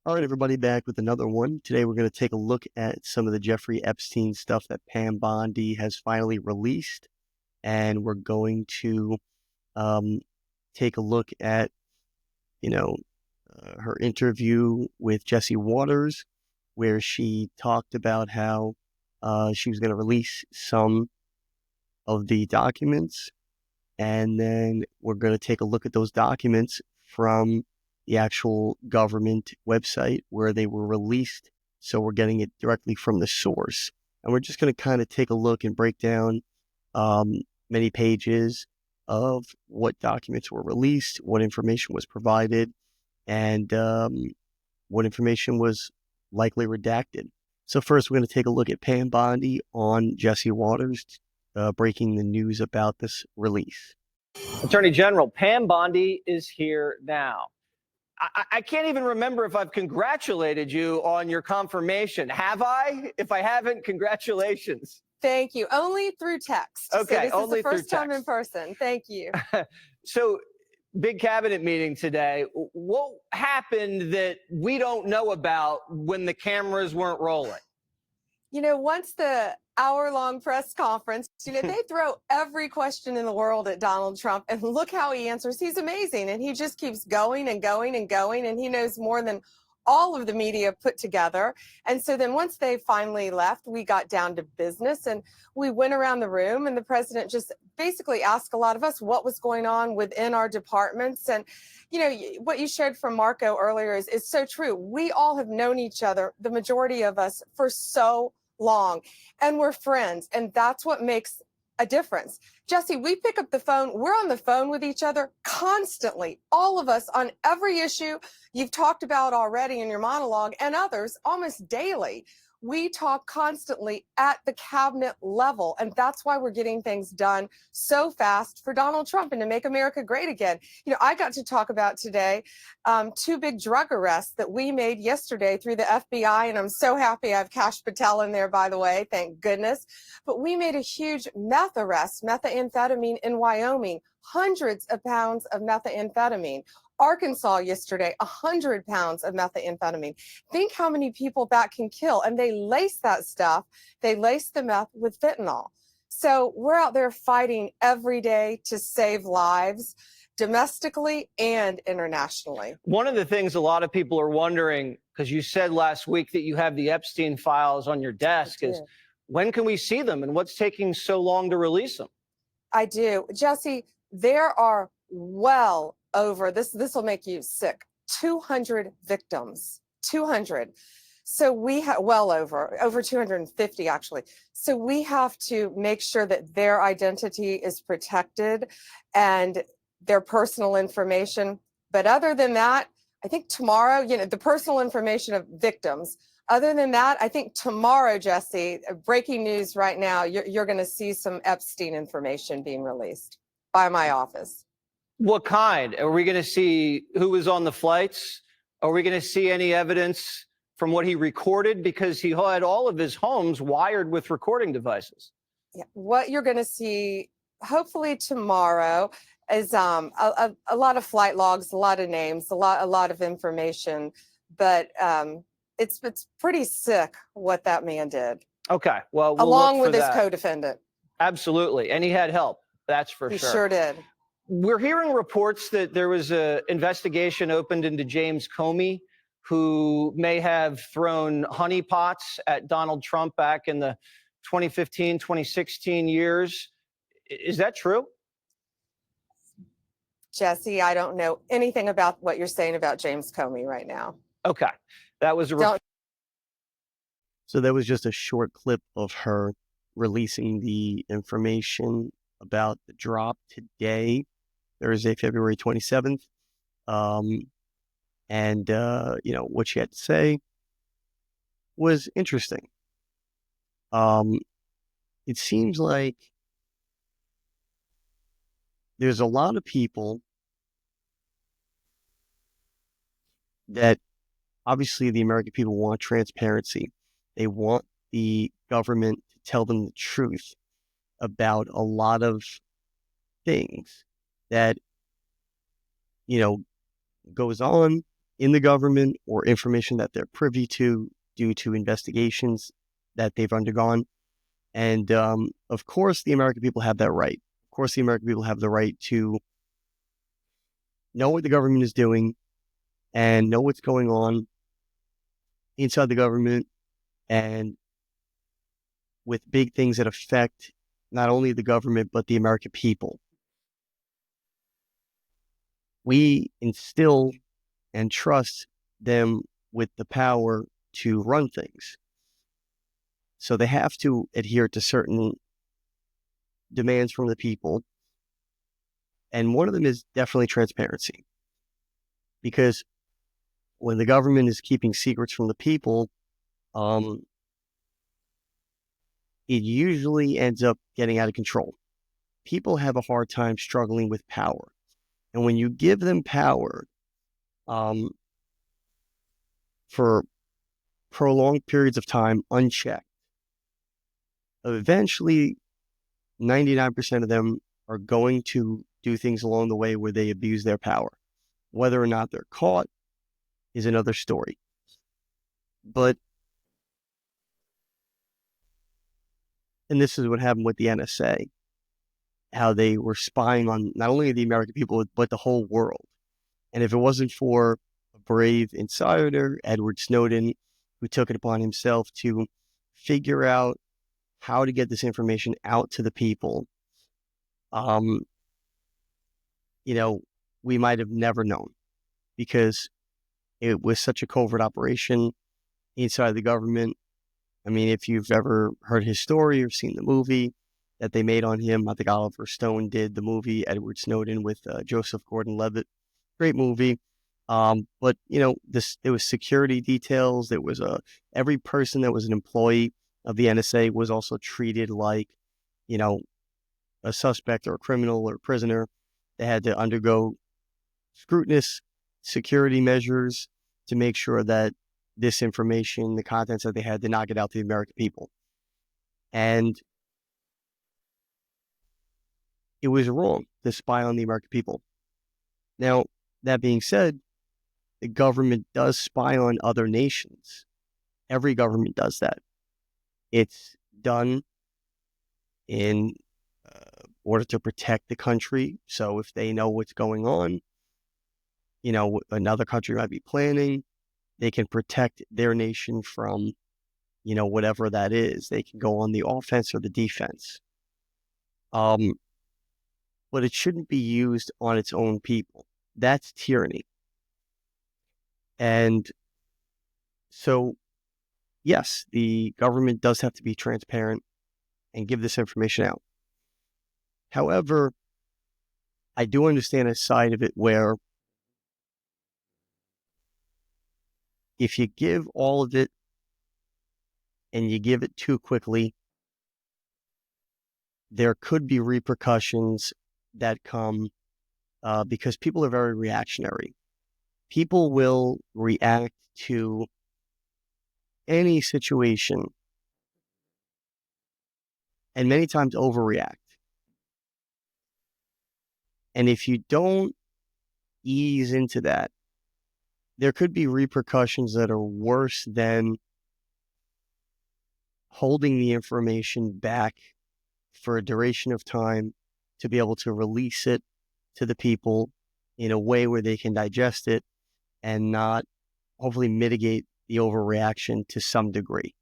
All right, everybody, back with another one. Today, we're going to take a look at some of the Jeffrey Epstein stuff that Pam Bondi has finally released, and we're going to um, take a look at, you know, her interview with Jesse Waters, where she talked about how she was going to release some of the documents, and then we're going to take a look at those documents from the actual government website where they were released. So we're getting it directly from the source. And we're just going to kind of take a look and break down um, many pages of what documents were released, what information was provided, and what information was likely redacted. So first, we're going to take a look at Pam Bondi on Jesse Waters breaking the news about this release. Attorney General Pam Bondi is here now. I can't even remember if I've congratulated you on your confirmation. Have I? If I haven't, congratulations. Thank you. Only through text. Okay, so this only is the first through time in text. person. Thank you. So, big cabinet meeting today. What happened that we don't know about when the cameras weren't rolling? You know, once the hour-long press conference, they throw every question in the world at Donald Trump, and look how he answers. He's amazing, and he just keeps going and going and going, and he knows more than all of the media put together. And so then once they finally left, we got down to business, and we went around the room, and the president just basically asked a lot of us what was going on within our departments. And what you shared from Marco earlier is so true. We all have known each other, the majority of us, for so long, and we're friends, and that's what makes a difference. Jesse, we pick up the phone. We're on the phone with each other constantly, all of us, on every issue you've talked about already in your monologue, and others almost daily. We talk constantly at the cabinet level, and that's why we're getting things done so fast for Donald Trump and to make America great again. I got to talk about today two big drug arrests that we made yesterday through the FBI, and I'm so happy I have Kash Patel in there, by the way, thank goodness. But we made a huge meth arrest, methamphetamine in Wyoming, hundreds of pounds of methamphetamine. Arkansas yesterday, 100 pounds of methamphetamine. Think how many people that can kill. And they lace that stuff, they lace the meth with fentanyl. So we're out there fighting every day to save lives, domestically and internationally. One of the things a lot of people are wondering, because you said last week that you have the Epstein files on your desk, is when can we see them and what's taking so long to release them? I do. Jesse, there are well over, this will make you sick, 200 victims, 200. So we have over 250 actually. So we have to make sure that their identity is protected and their personal information. But other than that, I think tomorrow, the personal information of victims. Other than that, I think tomorrow, Jesse, breaking news right now, you're going to see some Epstein information being released by my office. What kind? Are we going to see who was on the flights? Are we going to see any evidence from what he recorded? Because he had all of his homes wired with recording devices. Yeah. What you're going to see, hopefully tomorrow, is a lot of flight logs, a lot of names, a lot of information. But it's pretty sick what that man did. Okay. Well, we'll along look for with his that. Co-defendant. Absolutely. And he had help. That's for He sure. He sure did. We're hearing reports that there was an investigation opened into James Comey, who may have thrown honeypots at Donald Trump back in the 2015, 2016 years. Is that true? Jesse, I don't know anything about what you're saying about James Comey right now. Okay. That was So that was just a short clip of her releasing the information about the drop today, Thursday, February 27th. What she had to say was interesting. It seems like there's a lot of people that obviously the American people want transparency. They want the government to tell them the truth about a lot of things that, goes on in the government or information that they're privy to due to investigations that they've undergone. And of course, the American people have that right. Of course, the American people have the right to know what the government is doing and know what's going on inside the government and with big things that affect not only the government, but the American people. We instill and trust them with the power to run things. So they have to adhere to certain demands from the people. And one of them is definitely transparency. Because when the government is keeping secrets from the people, um, it usually ends up getting out of control. People have a hard time struggling with power. And when you give them power um, for prolonged periods of time unchecked, eventually 99% of them are going to do things along the way where they abuse their power. Whether or not they're caught is another story. But, and this is what happened with the NSA, how they were spying on not only the American people, but the whole world. And if it wasn't for a brave insider, Edward Snowden, who took it upon himself to figure out how to get this information out to the people, um, we might have never known because it was such a covert operation inside the government. I mean, if you've ever heard his story or seen the movie that they made on him, I think Oliver Stone did the movie Edward Snowden with Joseph Gordon-Levitt. Great movie. But there was security details. There was every person that was an employee of the NSA was also treated like, a suspect or a criminal or a prisoner. They had to undergo scrutinous security measures to make sure that this information, the contents that they had, did not get out to the American people. And it was wrong to spy on the American people. Now, that being said, the government does spy on other nations. Every government does that. It's done in order to protect the country. So if they know what's going on, another country might be planning, they can protect their nation from, whatever that is. They can go on the offense or the defense. But it shouldn't be used on its own people. That's tyranny. And so, yes, the government does have to be transparent and give this information out. However, I do understand a side of it where if you give all of it and you give it too quickly, there could be repercussions that come because people are very reactionary. People will react to any situation and many times overreact. And if you don't ease into that, there could be repercussions that are worse than holding the information back for a duration of time to be able to release it to the people in a way where they can digest it and not hopefully mitigate the overreaction to some degree.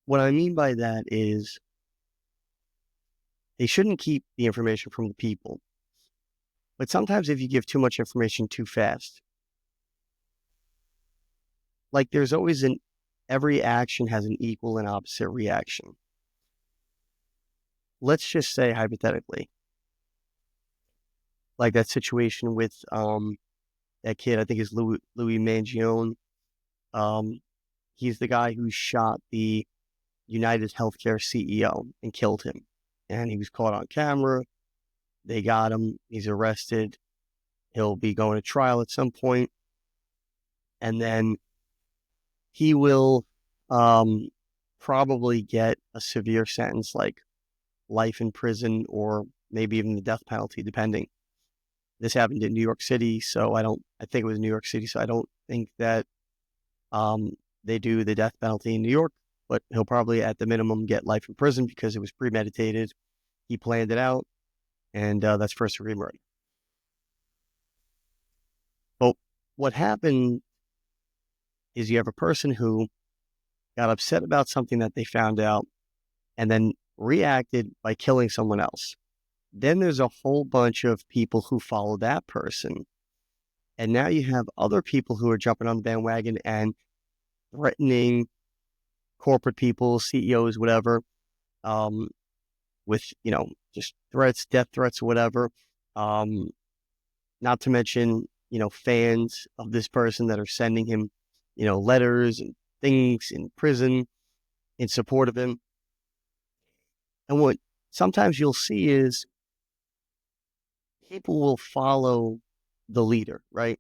What I mean by that is they shouldn't keep the information from the people. But sometimes if you give too much information too fast, like there's always every action has an equal and opposite reaction. Let's just say hypothetically, like that situation with that kid, I think is Louis Mangione. He's the guy who shot the United Healthcare CEO and killed him. And he was caught on camera. They got him. He's arrested. He'll be going to trial at some point. And then he will probably get a severe sentence like life in prison or maybe even the death penalty, depending. This happened in New York City, so I think it was New York City, so I don't think that um, they do the death penalty in New York, but he'll probably at the minimum get life in prison because it was premeditated. He planned it out, and that's first degree murder. But what happened is you have a person who got upset about something that they found out and then reacted by killing someone else. Then there's a whole bunch of people who follow that person. And now you have other people who are jumping on the bandwagon and threatening corporate people, CEOs, whatever, with, just threats, death threats, or whatever. Not to mention, fans of this person that are sending him, letters and things in prison in support of him. And what sometimes you'll see is people will follow the leader, right?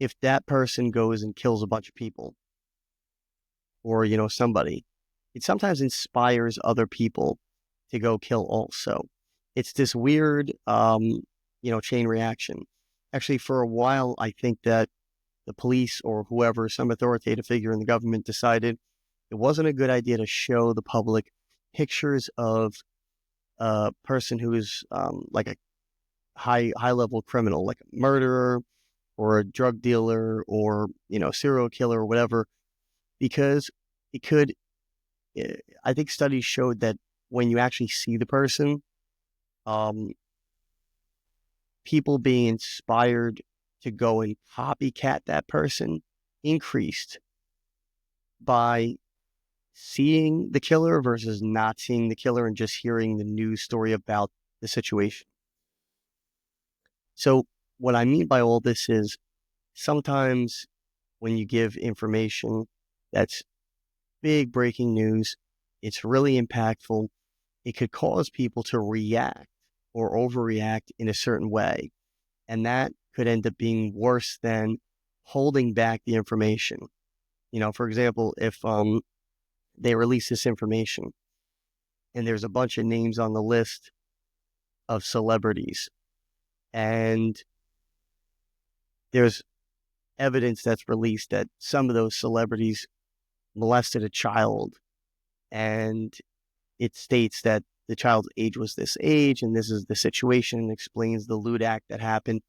If that person goes and kills a bunch of people or, somebody, it sometimes inspires other people to go kill also. It's this weird, chain reaction. Actually, for a while, I think that the police or whoever, some authoritative figure in the government decided it wasn't a good idea to show the public pictures of a person who is like a high level criminal, like a murderer or a drug dealer or serial killer or whatever, because it could. I think studies showed that when you actually see the person, um, people being inspired to go and copycat that person increased by seeing the killer versus not seeing the killer and just hearing the news story about the situation. So what I mean by all this is sometimes when you give information that's big breaking news, it's really impactful. It could cause people to react or overreact in a certain way. And that could end up being worse than holding back the information. For example, if they release this information and there's a bunch of names on the list of celebrities and there's evidence that's released that some of those celebrities molested a child and it states that the child's age was this age and this is the situation and explains the lewd act that happened,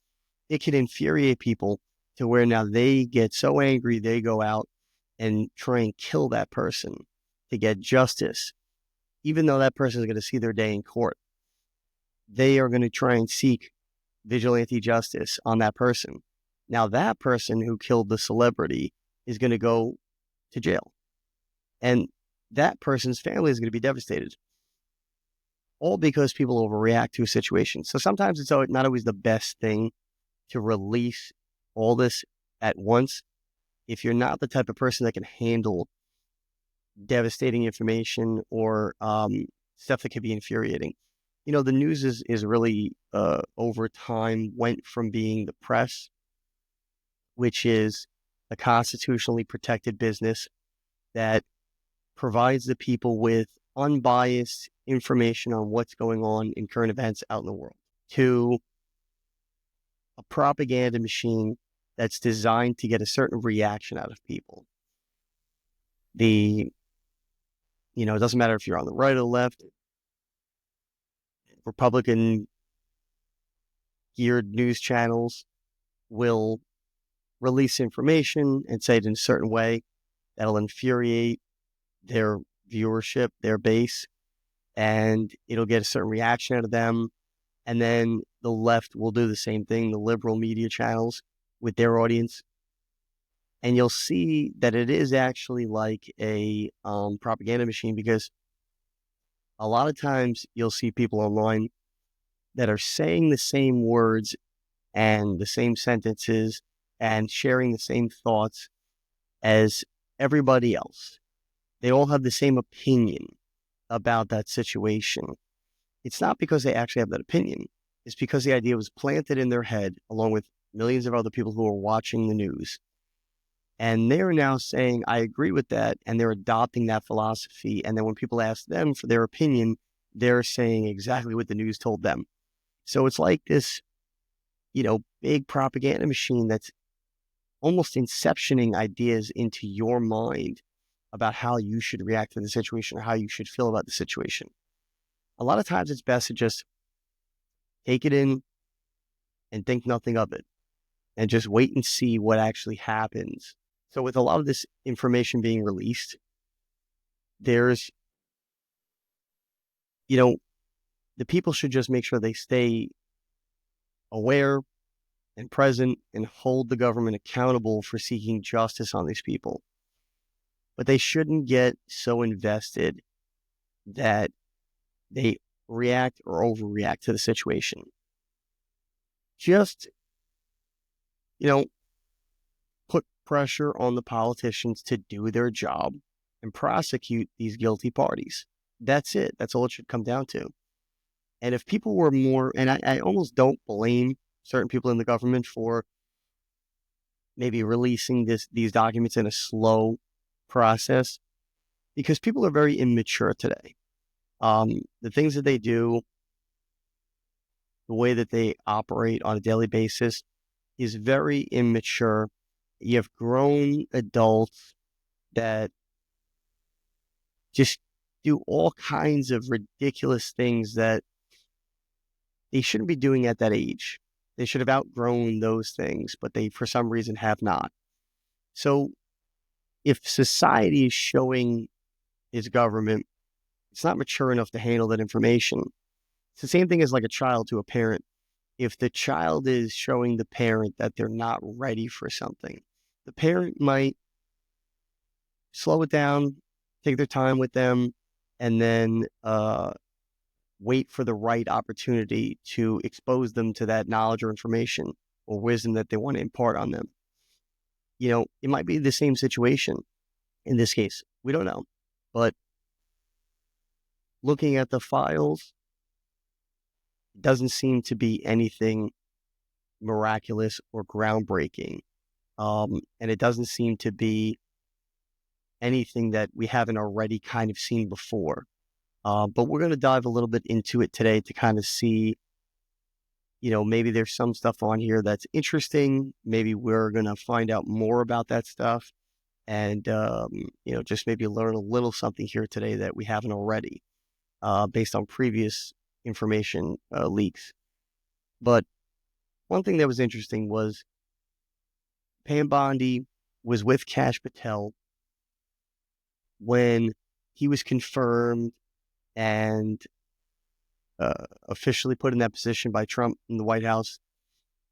it can infuriate people to where now they get so angry they go out and try and kill that person to get justice. Even though that person is going to see their day in court, they are going to try and seek vigilante justice on that person. Now that person who killed the celebrity is going to go to jail. And that person's family is going to be devastated. All because people overreact to a situation. So sometimes it's not always the best thing to release all this at once. If you're not the type of person that can handle devastating information or stuff that can be infuriating. The news is really, over time, went from being the press, which is a constitutionally protected business that provides the people with unbiased information on what's going on in current events out in the world, to a propaganda machine that's designed to get a certain reaction out of people. It doesn't matter if you're on the right or the left, Republican geared news channels will release information and say it in a certain way that'll infuriate their viewership, their base, and it'll get a certain reaction out of them. And then the left will do the same thing, the liberal media channels with their audience. And you'll see that it is actually like a propaganda machine, because a lot of times you'll see people online that are saying the same words and the same sentences and sharing the same thoughts as everybody else. They all have the same opinion about that situation. It's not because they actually have that opinion. It's because the idea was planted in their head along with millions of other people who are watching the news. And they're now saying, I agree with that. And they're adopting that philosophy. And then when people ask them for their opinion, they're saying exactly what the news told them. So it's like this big propaganda machine that's almost inceptioning ideas into your mind about how you should react to the situation or how you should feel about the situation. A lot of times it's best to just take it in and think nothing of it and just wait and see what actually happens. So with a lot of this information being released, there's, the people should just make sure they stay aware and present and hold the government accountable for seeking justice on these people. But they shouldn't get so invested that they react or overreact to the situation. Just, put pressure on the politicians to do their job and prosecute these guilty parties. That's it. That's all it should come down to. And if people were more, and I almost don't blame certain people in the government for maybe releasing these documents in a slow process, because people are very immature today. The things that they do, the way that they operate on a daily basis is very immature. You have grown adults that just do all kinds of ridiculous things that they shouldn't be doing at that age. They should have outgrown those things, but they, for some reason, have not. So if society is showing its government it's not mature enough to handle that information, it's the same thing as like a child to a parent. If the child is showing the parent that they're not ready for something, the parent might slow it down, take their time with them, and then wait for the right opportunity to expose them to that knowledge or information or wisdom that they want to impart on them. It might be the same situation in this case. We don't know. But looking at the files, it doesn't seem to be anything miraculous or groundbreaking. And it doesn't seem to be anything that we haven't already kind of seen before. But we're going to dive a little bit into it today to kind of see, maybe there's some stuff on here that's interesting. Maybe we're going to find out more about that stuff and, just maybe learn a little something here today that we haven't already, based on previous information leaks. But one thing that was interesting was Pam Bondi was with Kash Patel when he was confirmed and officially put in that position by Trump in the White House.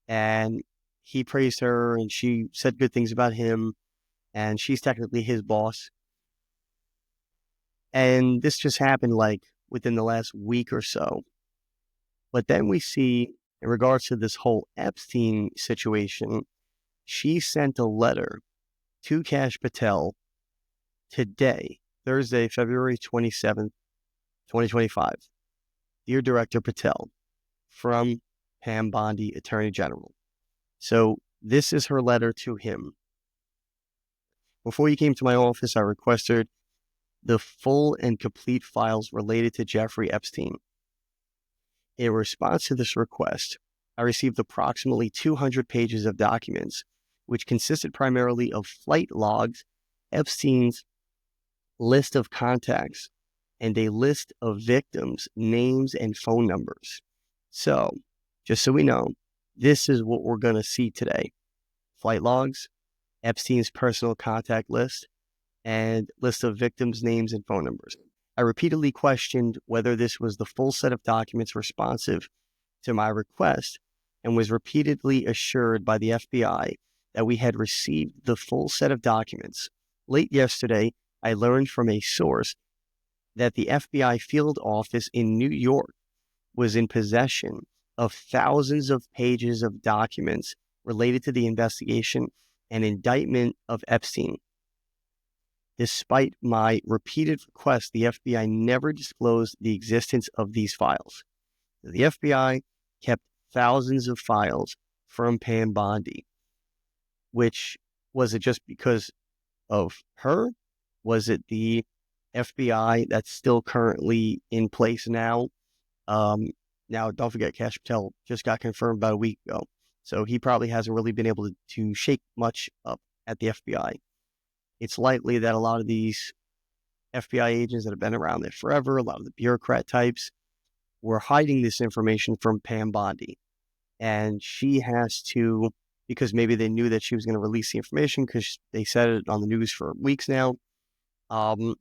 And he praised her and she said good things about him. And she's technically his boss. And this just happened like within the last week or so. But then we see, in regards to this whole Epstein situation, she sent a letter to Kash Patel today, Thursday, February 27th, 2025. Dear Director Patel, from Pam Bondi, Attorney General. So this is her letter to him. Before you came to my office, I requested the full and complete files related to Jeffrey Epstein. In response to this request, I received approximately 200 pages of documents, which consisted primarily of flight logs, Epstein's list of contacts, and a list of victims' names and phone numbers. So, just so we know, this is what we're going to see today. Flight logs, Epstein's personal contact list, and list of victims' names and phone numbers. I repeatedly questioned whether this was the full set of documents responsive to my request and was repeatedly assured by the FBI that we had received the full set of documents. Late yesterday, I learned from a source that the FBI field office in New York was in possession of thousands of pages of documents related to the investigation and indictment of Epstein. Despite my repeated requests, the FBI never disclosed the existence of these files. The FBI kept thousands of files from Pam Bondi, which was it just because of her? Was it the FBI that's still currently in place now? Now, don't forget, Kash Patel just got confirmed about a week ago. So he probably hasn't really been able to shake much up at the FBI. It's likely that a lot of these FBI agents that have been around there forever, a lot of the bureaucrat types, were hiding this information from Pam Bondi. And she has to, because maybe they knew that she was going to release the information because they said it on the news for weeks now. But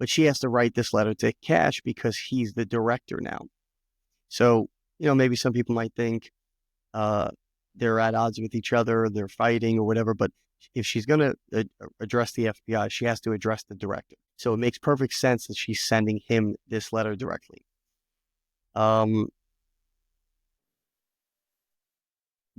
she has to write this letter to Cash because he's the director now. So, maybe some people might think they're at odds with each other, they're fighting or whatever. But if she's going to address the FBI, she has to address the director. So it makes perfect sense that she's sending him this letter directly. By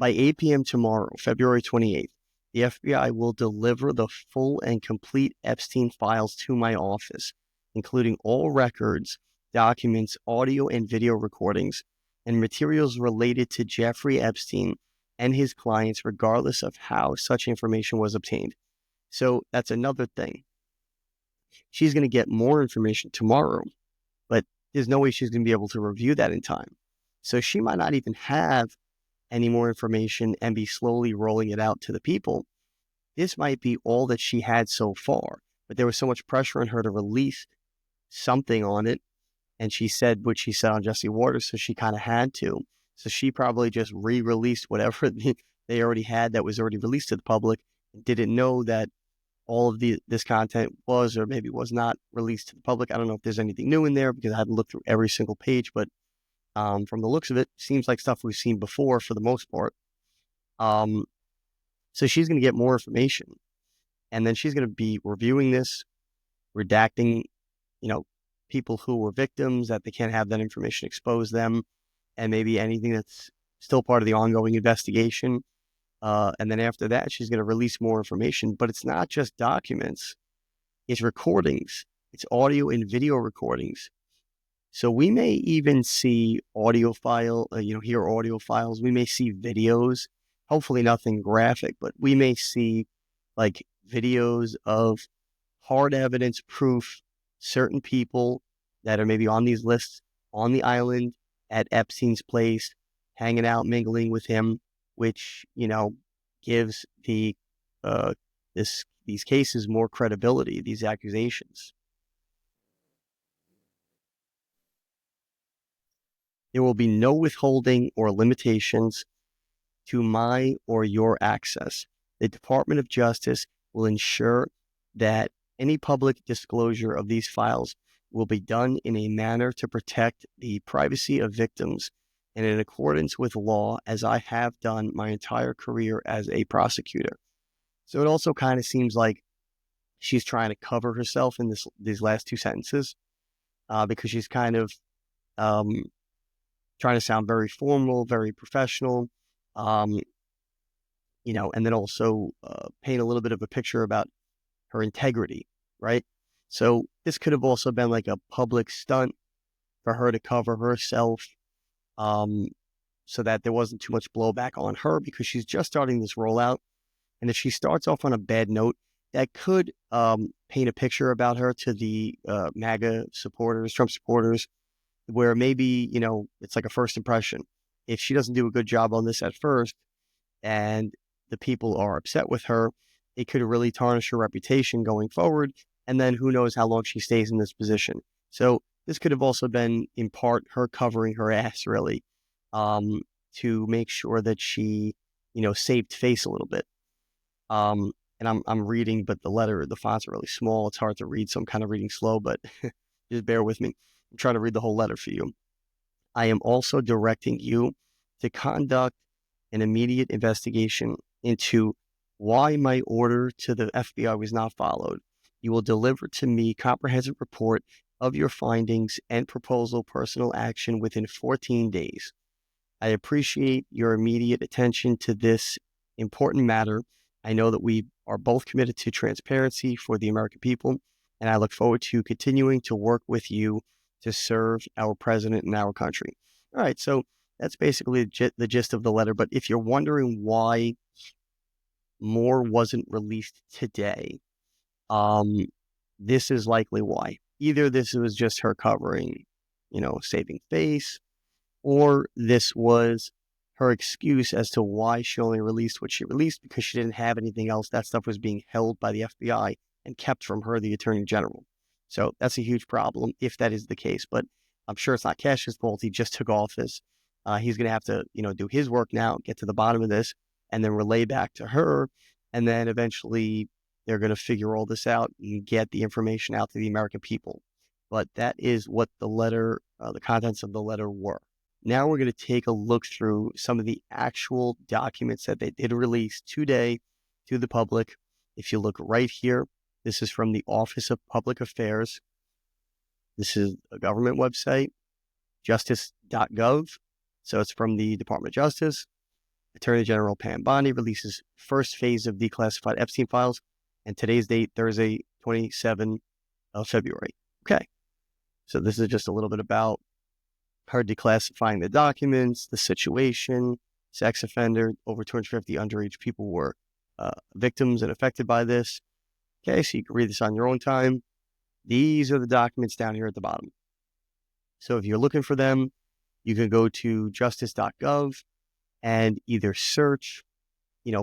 8 p.m. tomorrow, February 28th, the FBI will deliver the full and complete Epstein files to my office, including all records, documents, audio and video recordings, and materials related to Jeffrey Epstein and his clients, regardless of how such information was obtained. So that's another thing. She's going to get more information tomorrow, but there's no way she's going to be able to review that in time. So she might not even have any more information and be slowly rolling it out to the people. This might be all that she had so far, but there was so much pressure on her to release something on it. And she said what she said on Jesse Waters, so she kind of had to. So she probably just re-released whatever they already had that was already released to the public and didn't know that all of this content was or maybe was not released to the public. I don't know if there's anything new in there because I haven't looked through every single page, but from the looks of it, seems like stuff we've seen before for the most part. So she's going to get more information, and then she's going to be reviewing this, redacting, people who were victims, that they can't have that information expose them, and maybe anything that's still part of the ongoing investigation. And then after that, she's going to release more information, but it's not just documents, it's recordings, it's audio and video recordings. So we may even see audio file, hear audio files. We may see videos, hopefully nothing graphic, but we may see like videos of hard evidence proof, certain people that are maybe on these lists on the island at Epstein's place, hanging out, mingling with him, which, gives these cases more credibility, these accusations. There will be no withholding or limitations to my or your access. The Department of Justice will ensure that any public disclosure of these files will be done in a manner to protect the privacy of victims and in accordance with law, as I have done my entire career as a prosecutor. So it also kind of seems like she's trying to cover herself in these last two sentences because she's kind of trying to sound very formal, very professional, and then also paint a little bit of a picture about her integrity, right? So this could have also been like a public stunt for her to cover herself, so that there wasn't too much blowback on her because she's just starting this rollout. And if she starts off on a bad note, that could paint a picture about her to the MAGA supporters, Trump supporters, where maybe, it's like a first impression. If she doesn't do a good job on this at first and the people are upset with her, it could really tarnish her reputation going forward. And then who knows how long she stays in this position. So this could have also been in part her covering her ass, really, to make sure that she, saved face a little bit. And I'm reading, but the fonts are really small. It's hard to read, so I'm kind of reading slow, but just bear with me. I'm trying to read the whole letter for you. I am also directing you to conduct an immediate investigation into why my order to the FBI was not followed. You will deliver to me comprehensive report of your findings and proposal personal action within 14 days. I appreciate your immediate attention to this important matter. I know that we are both committed to transparency for the American people, and I look forward to continuing to work with you to serve our president and our country. All right, so that's basically the gist of the letter. But if you're wondering why more wasn't released today, this is likely why. Either this was just her covering, saving face, or this was her excuse as to why she only released what she released, because she didn't have anything else. That stuff was being held by the FBI and kept from her, the Attorney General. So that's a huge problem if that is the case. But I'm sure it's not Cash's fault. He just took office. He's going to have to, do his work now, get to the bottom of this, and then relay back to her. And then eventually they're going to figure all this out and get the information out to the American people. But that is what the letter, the contents of the letter were. Now we're going to take a look through some of the actual documents that they did release today to the public. If you look right here, this is from the Office of Public Affairs. This is a government website, justice.gov. So it's from the Department of Justice. Attorney General Pam Bondi releases first phase of declassified Epstein files, and today's date, Thursday, 27th of February. Okay, so this is just a little bit about her declassifying the documents, the situation, sex offender, over 250 underage people were victims and affected by this. Okay, so you can read this on your own time. These are the documents down here at the bottom. So if you're looking for them, you can go to justice.gov and either search,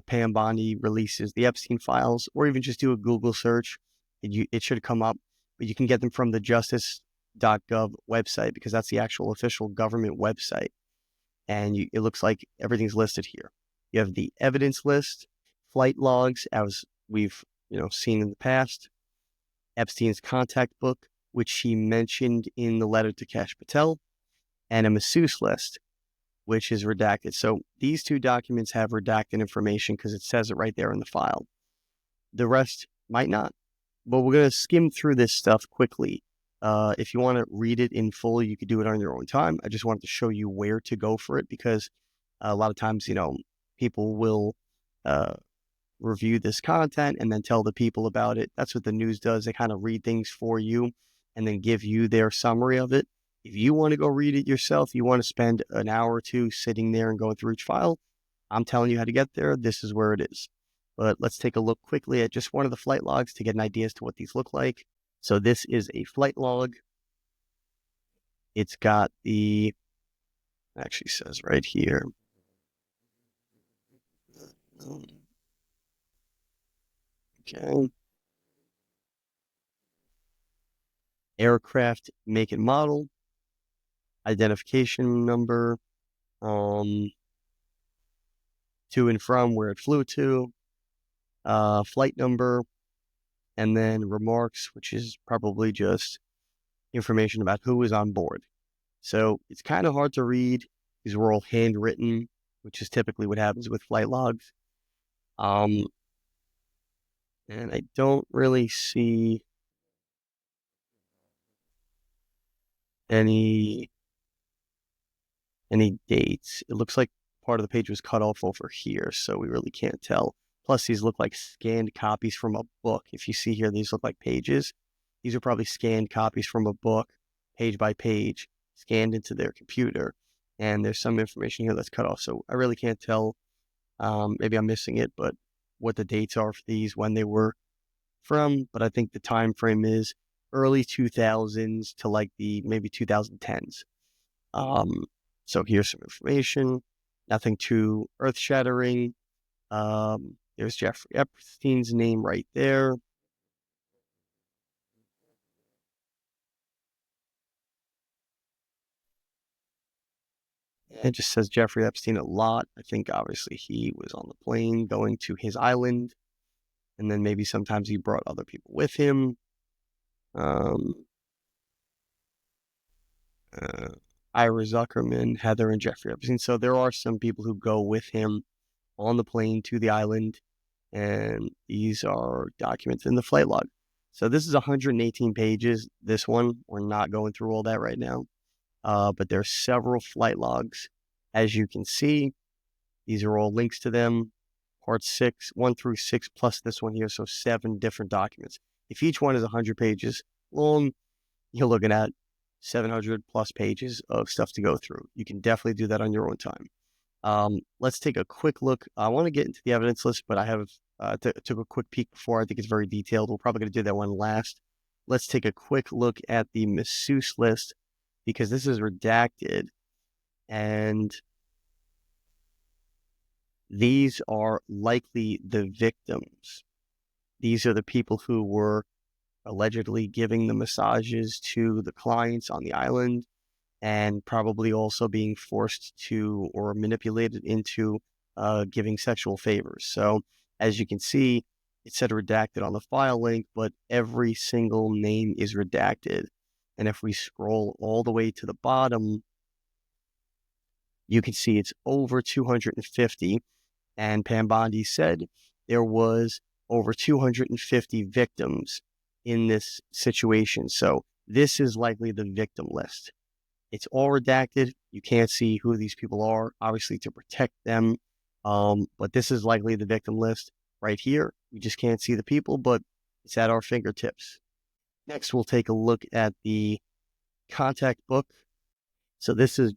Pam Bondi releases the Epstein files, or even just do a Google search. It should come up, but you can get them from the justice.gov website, because that's the actual official government website. And it looks like everything's listed here. You have the evidence list, flight logs, as we've seen in the past, Epstein's contact book, which she mentioned in the letter to Kash Patel, and a masseuse list, which is redacted. So these two documents have redacted information because it says it right there in the file. The rest might not. But we're going to skim through this stuff quickly. If you want to read it in full, you could do it on your own time. I just wanted to show you where to go for it, because a lot of times, people will review this content and then tell the people about it. That's what the news does. They kind of read things for you and then give you their summary of it. If you want to go read it yourself, you want to spend an hour or two sitting there and going through each file, I'm telling you how to get there. This is where it is. But let's take a look quickly at just one of the flight logs to get an idea as to what these look like. So this is a flight log. It's got actually says right here. Okay. Aircraft make and model, identification number, to and from where it flew to, flight number, and then remarks, which is probably just information about who was on board. So it's kind of hard to read. These were all handwritten, which is typically what happens with flight logs. And I don't really see any dates. It looks like part of the page was cut off over here, so we really can't tell. Plus, these look like scanned copies from a book. If you see here, these look like pages. These are probably scanned copies from a book, page by page, scanned into their computer. And there's some information here that's cut off, so I really can't tell. Maybe I'm missing it, but what the dates are for these, when they were from. But I think the time frame is early 2000s to like the maybe 2010s. So here's some information. Nothing too earth-shattering. There's Jeffrey Epstein's name right there. It just says Jeffrey Epstein a lot. I think obviously he was on the plane going to his island, and then maybe sometimes he brought other people with him. Ira Zuckerman, Heather, and Jeffrey Epstein. So there are some people who go with him on the plane to the island, and these are documents in the flight log. So this is 118 pages. This one, we're not going through all that right now, but there's several flight logs. As you can see, these are all links to them. Part 6, 1 through 6, plus this one here, so 7 different documents. If each one is 100 pages long, you're looking at 700 plus pages of stuff to go through. You can definitely do that on your own time. Let's take a quick look. I want to get into the evidence list, but I have took a quick peek before. I think it's very detailed. We're probably going to do that one last. Let's take a quick look at the masseuse list, because this is redacted. And these are likely the victims. These are the people who were allegedly giving the massages to the clients on the island and probably also being forced to or manipulated into giving sexual favors. So as you can see, it said redacted on the file link, but every single name is redacted. And if we scroll all the way to the bottom, you can see it's over 250. And Pam Bondi said there was over 250 victims in this situation. So this is likely the victim list. It's all redacted. You can't see who these people are, obviously, to protect them. But this is likely the victim list right here. We just can't see the people, but it's at our fingertips. Next, we'll take a look at the contact book. So this is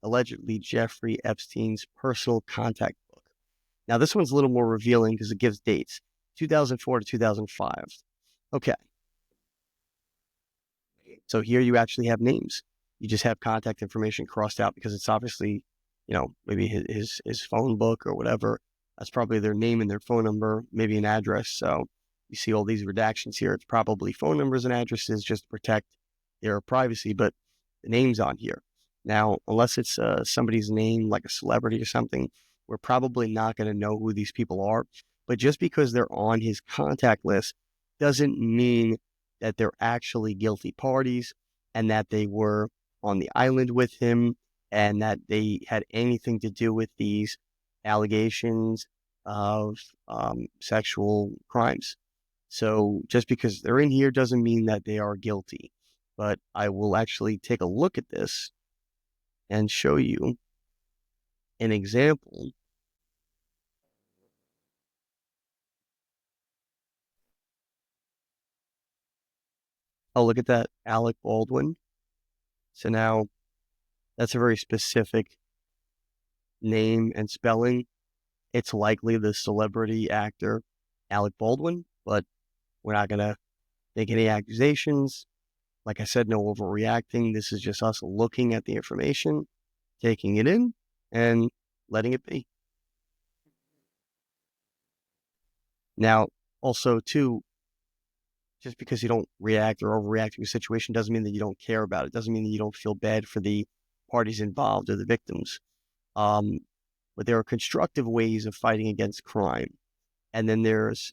allegedly Jeffrey Epstein's personal contact book. Now, this one's a little more revealing because it gives dates, 2004 to 2005. Okay. So here you actually have names. You just have contact information crossed out because it's obviously, maybe his phone book or whatever. That's probably their name and their phone number, maybe an address. So you see all these redactions here. It's probably phone numbers and addresses just to protect their privacy, but the name's on here. Now, unless it's somebody's name, like a celebrity or something, we're probably not going to know who these people are. But just because they're on his contact list doesn't mean that they're actually guilty parties and that they were on the island with him and that they had anything to do with these allegations of sexual crimes. So just because they're in here doesn't mean that they are guilty. But I will actually take a look at this and show you an example. Oh, look at that, Alec Baldwin. So now that's a very specific name and spelling. It's likely the celebrity actor Alec Baldwin, but we're not going to make any accusations. Like I said, no overreacting. This is just us looking at the information, taking it in, and letting it be. Now, also, too, just because you don't react or overreact to a situation doesn't mean that you don't care about it. Doesn't mean that you don't feel bad for the parties involved or the victims. But there are constructive ways of fighting against crime. And then there's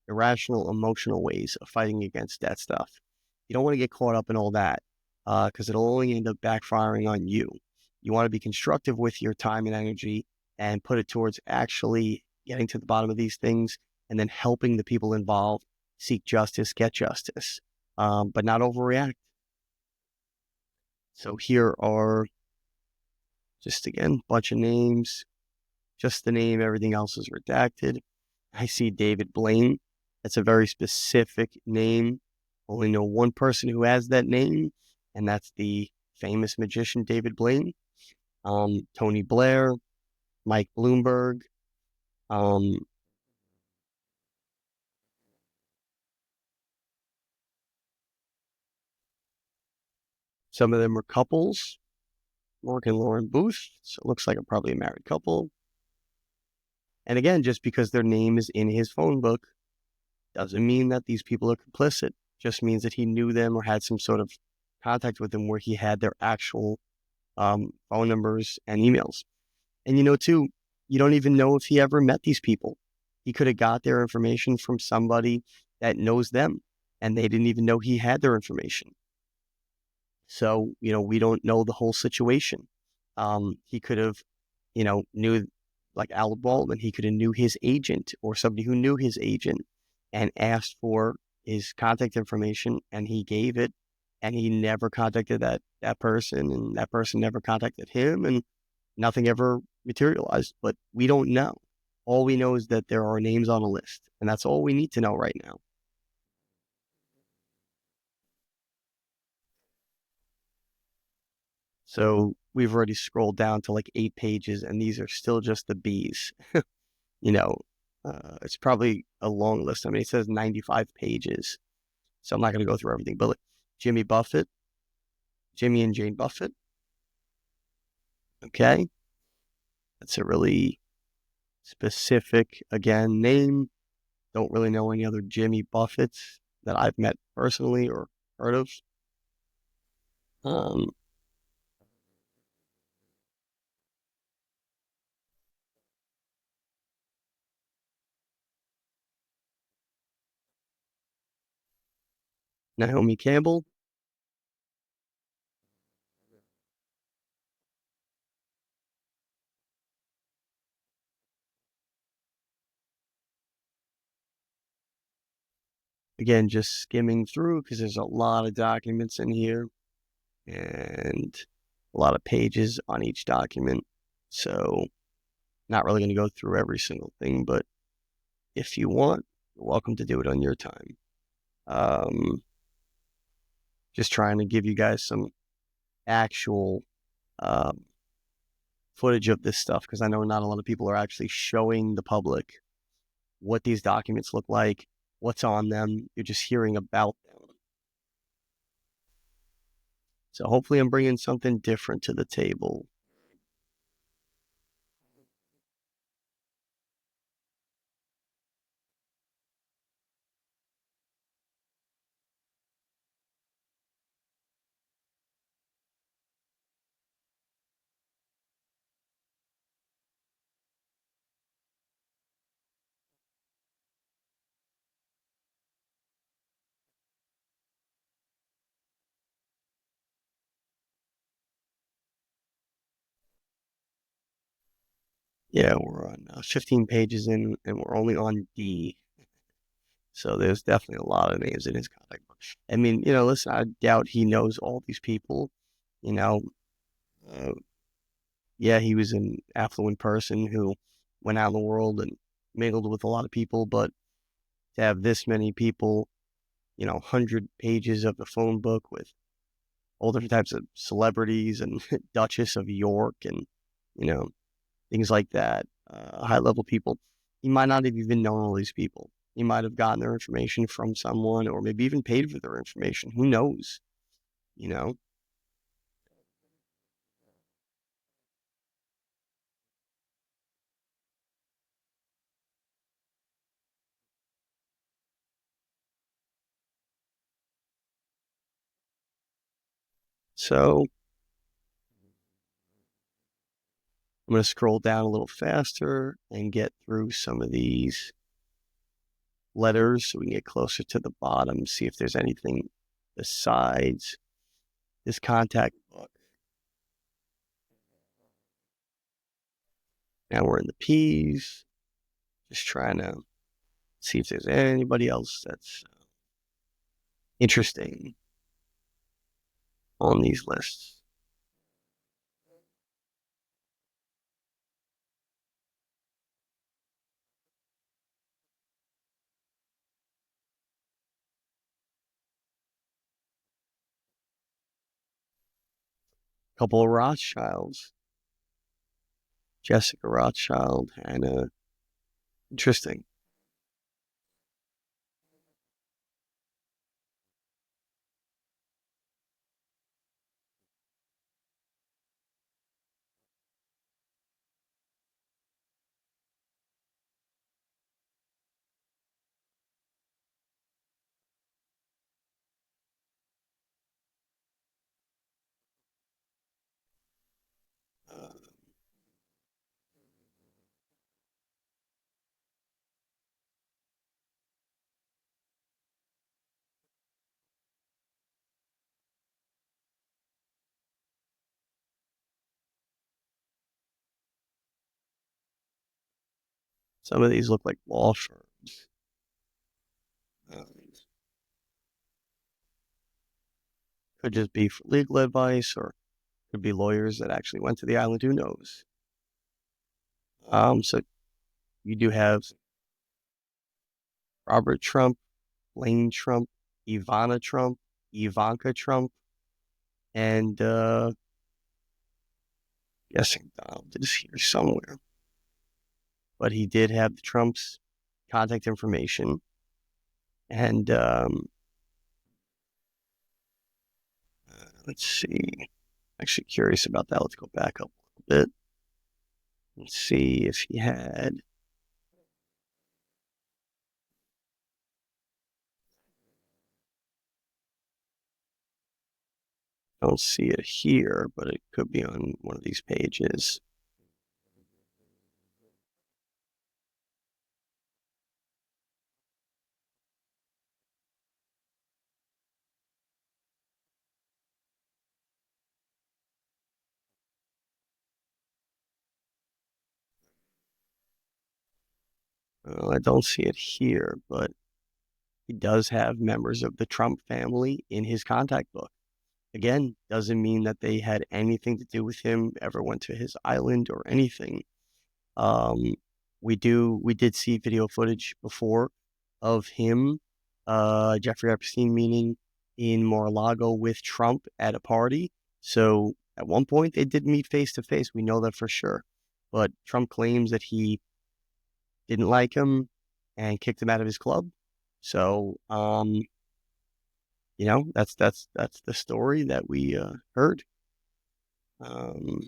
irrational, emotional ways of fighting against that stuff. You don't want to get caught up in all that because it'll only end up backfiring on you. You want to be constructive with your time and energy and put it towards actually getting to the bottom of these things and then helping the people involved seek justice, get justice, but not overreact. So here are just, again, a bunch of names, just the name, everything else is redacted. I see David Blaine. That's a very specific name. Only know one person who has that name, and that's the famous magician David Blaine. Tony Blair, Mike Bloomberg. Some of them are couples. Morgan Lauren Booth. So it looks like I'm probably a married couple. And again, just because their name is in his phone book doesn't mean that these people are complicit. Just means that he knew them or had some sort of contact with them where he had their actual phone numbers and emails. And too, you don't even know if he ever met these people. He could have got their information from somebody that knows them, and they didn't even know he had their information. So, we don't know the whole situation. He could have, knew, like Alec Baldwin, he could have knew his agent or somebody who knew his agent and asked for his contact information, and he gave it, and he never contacted that person, and that person never contacted him, and nothing ever materialized. But we don't know. All we know is that there are names on a list, and that's all we need to know right now. So we've already scrolled down to like 8 pages, and these are still just the B's. It's probably a long list. I mean, it says 95 pages, so I'm not going to go through everything. But Jimmy Buffett, Jimmy and Jane Buffett. Okay, that's a really specific, again, name. Don't really know any other Jimmy Buffetts that I've met personally or heard of. Um, Naomi Campbell. Again, just skimming through because there's a lot of documents in here and a lot of pages on each document. So, not really going to go through every single thing, but if you want, you're welcome to do it on your time. Just trying to give you guys some actual um, footage of this stuff because I know not a lot of people are actually showing the public what these documents look like, what's on them. You're just hearing about them. So hopefully I'm bringing something different to the table. Yeah, we're on 15 pages in, and we're only on D. So there's definitely a lot of names in his contact book. I mean, listen, I doubt he knows all these people. You know, uh, yeah, he was an affluent person who went out in the world and mingled with a lot of people, but to have this many people, 100 pages of the phone book with all different types of celebrities and Duchess of York and, you know, things like that, high level people. He might not have even known all these people. He might have gotten their information from someone or maybe even paid for their information. Who knows? You know? So I'm going to scroll down a little faster and get through some of these letters so we can get closer to the bottom, see if there's anything besides this contact book. Now we're in the P's, just trying to see if there's anybody else that's interesting on these lists. A couple of Rothschilds, Jessica Rothschild, Hannah. Interesting. Uh, some of these look like law firms. Uh, could just be for legal advice or could be lawyers that actually went to the island. Who knows? So you do have Robert Trump, Lane Trump, Ivana Trump, Ivanka Trump, and guessing Donald is here somewhere. But he did have the Trump's contact information. And let's see. Actually curious about that. Let's go back up a little bit and see if he had I don't see it here, but it could be on one of these pages. I don't see it here, but he does have members of the Trump family in his contact book. Again, doesn't mean that they had anything to do with him, ever went to his island or anything. Um, we did see video footage before of him, Jeffrey Epstein, meaning in Mar-a-Lago with Trump at a party. So at one point they did meet face to face. We know that for sure. But Trump claims that he didn't like him and kicked him out of his club. So, that's the story that we heard. Um,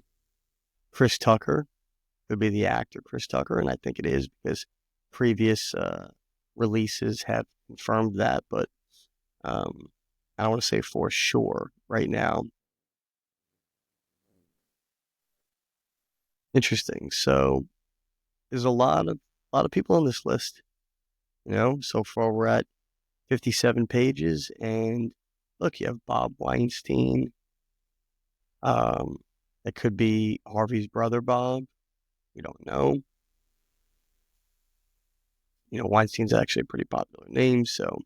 Chris Tucker could be the actor Chris Tucker, and I think it is because previous releases have confirmed that, but um, I don't want to say for sure right now. Interesting. So there's a lot of people on this list. So far we're at 57 pages, and look, you have Bob Weinstein. Um, that could be Harvey's brother, Bob. We don't know. Weinstein's actually a pretty popular name, so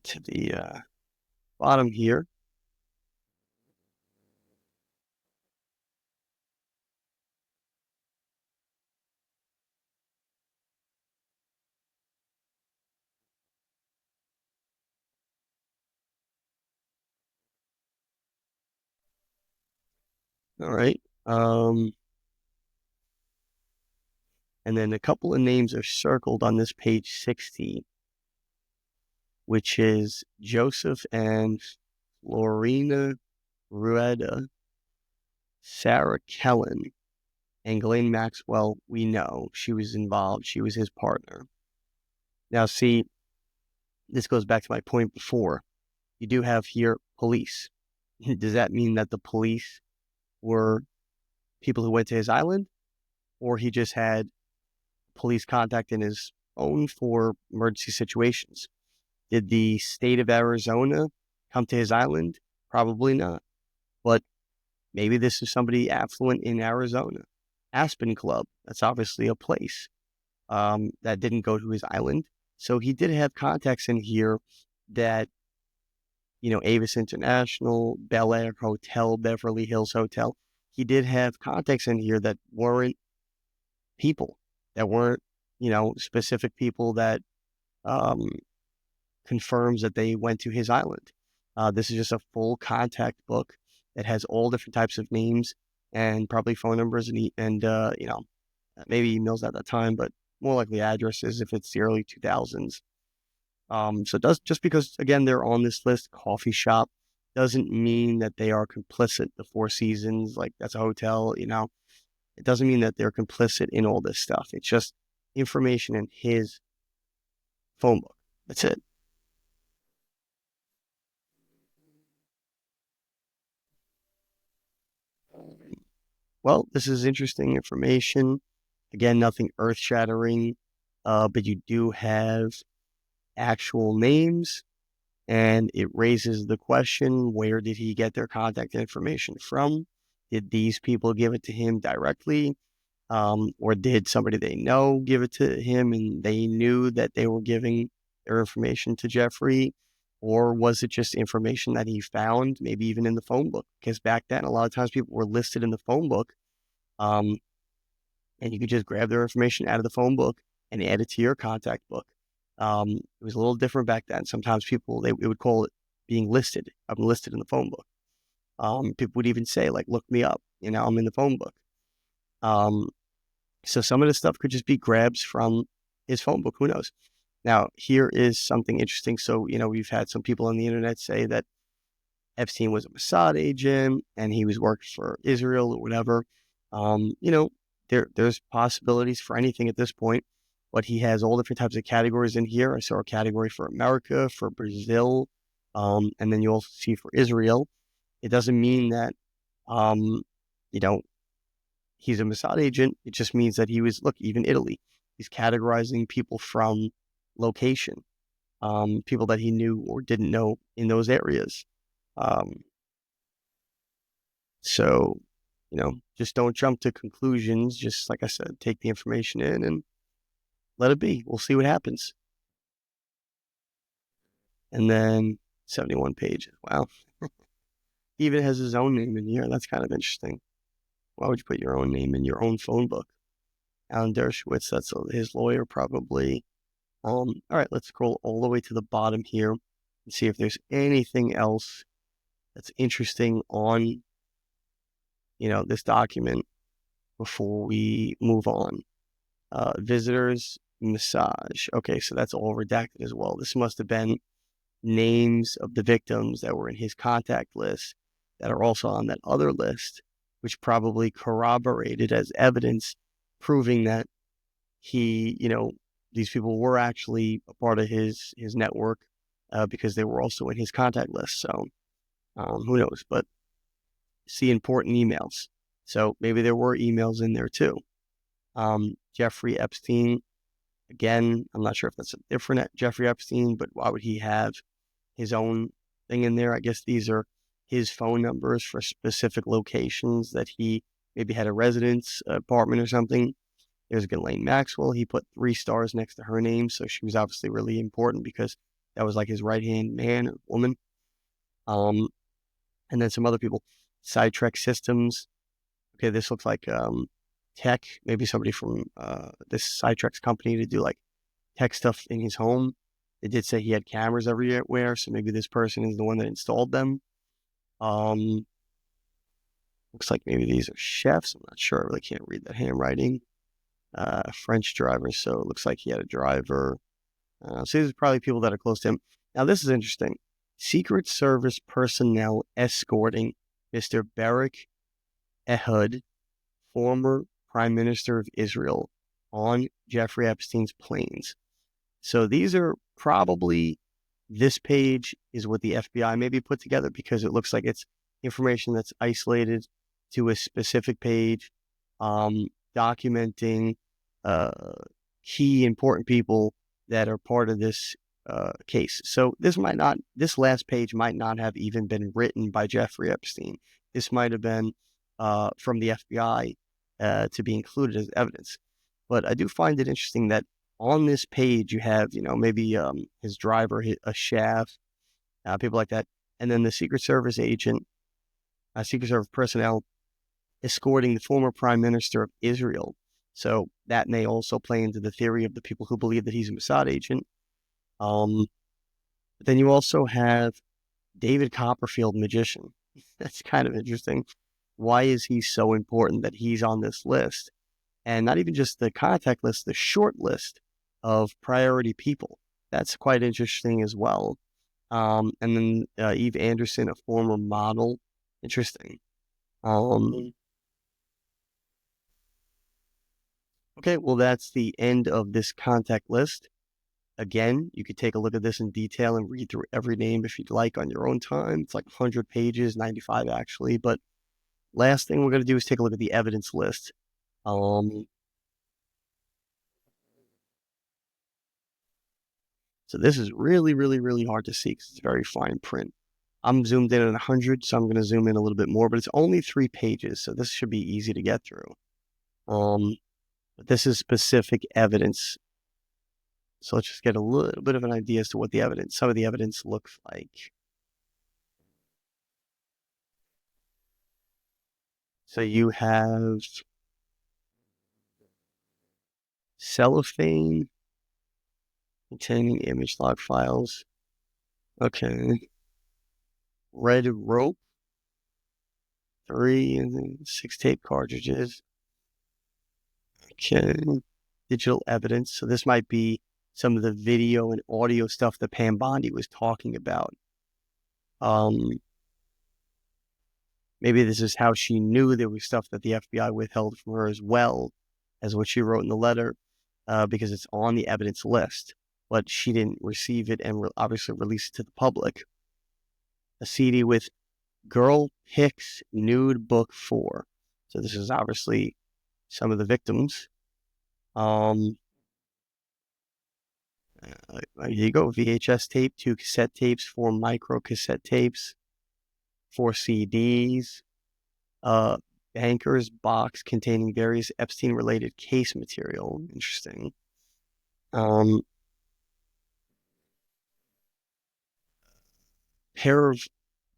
to the bottom here. All right. And then a couple of names are circled on this page 60, which is Joseph and Florina Rueda, Sarah Kellen, and Ghislaine Maxwell. We know she was involved. She was his partner. Now, see, this goes back to my point before. You do have here police. Does that mean that the police were people who went to his island, or he just had police contact in his own for emergency situations? Did the state of Arizona come to his island? Probably not. But maybe this is somebody affluent in Arizona. Aspen Club, that's obviously a place that didn't go to his island. So he did have contacts in here that, Avis International, Bel Air Hotel, Beverly Hills Hotel. He did have contacts in here that weren't people, that weren't, specific people that um, confirms that they went to his island. This is just a full contact book that has all different types of names and probably phone numbers and maybe emails at that time, but more likely addresses if it's the early 2000s. So it does, just because again they're on this list, coffee shop, doesn't mean that they are complicit. The Four Seasons, like that's a hotel, it doesn't mean that they're complicit in all this stuff. It's just information in his phone book. That's it. Well, this is interesting information. Again, nothing earth-shattering, but you do have actual names, and it raises the question, where did he get their contact information from? Did these people give it to him directly? Or did somebody they know give it to him and they knew that they were giving their information to Jeffrey? Or was it just information that he found, maybe even in the phone book? Because back then, a lot of times people were listed in the phone book, um, and you could just grab their information out of the phone book and add it to your contact book. It was a little different back then. Sometimes people, it would call it being listed. I'm listed in the phone book. People would even say, like, look me up. I'm in the phone book. So some of this stuff could just be grabs from his phone book. Who knows? Now, here is something interesting. So, we've had some people on the internet say that Epstein was a Mossad agent and he was working for Israel or whatever. there's possibilities for anything at this point, but he has all different types of categories in here. I saw a category for America, for Brazil, and then you also see for Israel. It doesn't mean that, you know, he's a Mossad agent. It just means that he was, look, even Italy, he's categorizing people from location, people that he knew or didn't know in those areas. Um, so, just don't jump to conclusions. Just like I said, take the information in and let it be. We'll see what happens. And then 71 pages. Wow. He even has his own name in here. That's kind of interesting. Why would you put your own name in your own phone book? Alan Dershowitz, that's his lawyer probably. All right, let's scroll all the way to the bottom here and see if there's anything else that's interesting on, this document before we move on. Visitors, massage. Okay, so that's all redacted as well. This must have been names of the victims that were in his contact list that are also on that other list, which probably corroborated as evidence, proving that he, these people were actually a part of his network, because they were also in his contact list. So who knows? But see important emails. So maybe there were emails in there too. Jeffrey Epstein, again, I'm not sure if that's a different Jeffrey Epstein, but why would he have his own thing in there? I guess these are his phone numbers for specific locations that he maybe had a residence apartment or something. There's Ghislaine Maxwell. He put 3 stars next to her name, so she was obviously really important because that was like his right-hand man or woman. And then some other people. Sidetrack Systems. Okay, this looks like tech. Maybe somebody from this Sidetrack's company to do like tech stuff in his home. They did say he had cameras everywhere, so maybe this person is the one that installed them. Looks like maybe these are chefs. I'm not sure. I really can't read that handwriting. French driver, so it looks like he had a driver. So these are probably people that are close to him. Now, this is interesting. Secret Service personnel escorting Mr. Barak Ehud, former Prime Minister of Israel, on Jeffrey Epstein's planes. So these are probably, this page is what the FBI maybe put together because it looks like it's information that's isolated to a specific page, documenting key important people that are part of this case. So this last page might not have even been written by Jeffrey Epstein. This might have been from the FBI to be included as evidence. But I do find it interesting that on this page you have, maybe his driver, a chef, people like that, and then the Secret Service agent, Secret Service personnel escorting the former Prime Minister of Israel. So that may also play into the theory of the people who believe that he's a Mossad agent. But then you also have David Copperfield, magician. That's kind of interesting. Why is he so important that he's on this list? And not even just the contact list, the short list of priority people. That's quite interesting as well. And then Eve Anderson, a former model. Interesting. Okay, well, that's the end of this contact list. Again, you could take a look at this in detail and read through every name if you'd like on your own time. It's like 100 pages, 95 actually. But last thing we're going to do is take a look at the evidence list. So this is really, really, really hard to see because it's very fine print. I'm zoomed in at 100, so I'm going to zoom in a little bit more, but it's only 3 pages, so this should be easy to get through. But this is specific evidence. So let's just get a little bit of an idea as to what some of the evidence looks like. So you have cellophane containing image log files. Okay. Red rope. 3 and 6 tape cartridges. Okay. Digital evidence. So this might be some of the video and audio stuff that Pam Bondi was talking about. Maybe this is how she knew there was stuff that the FBI withheld from her as well. as what she wrote in the letter because it's on the evidence list, but she didn't receive it and obviously release it to the public. A CD with Girl Picks Nude Book 4. So this is obviously some of the victims. Here you go. VHS tape, 2 cassette tapes, 4 micro cassette tapes, 4 CDs, banker's box containing various Epstein-related case material. Interesting. Pair of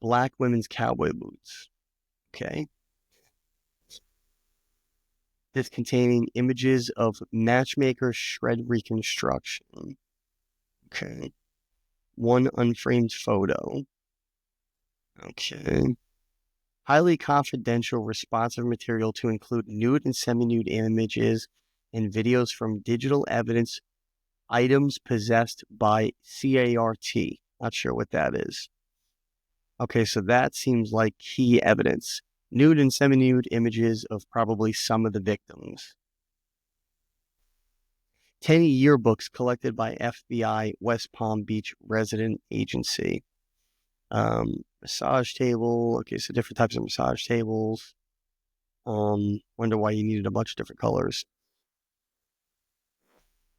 black women's cowboy boots. Okay. This containing images of matchmaker shred reconstruction. Okay. 1 unframed photo. Okay. Highly confidential responsive material to include nude and semi-nude images and videos from digital evidence items possessed by CART. Not sure what that is. Okay, so that seems like key evidence. Nude and semi-nude images of probably some of the victims. 10 yearbooks collected by FBI West Palm Beach resident agency. Massage table. Okay, so different types of massage tables. Wonder why you needed a bunch of different colors.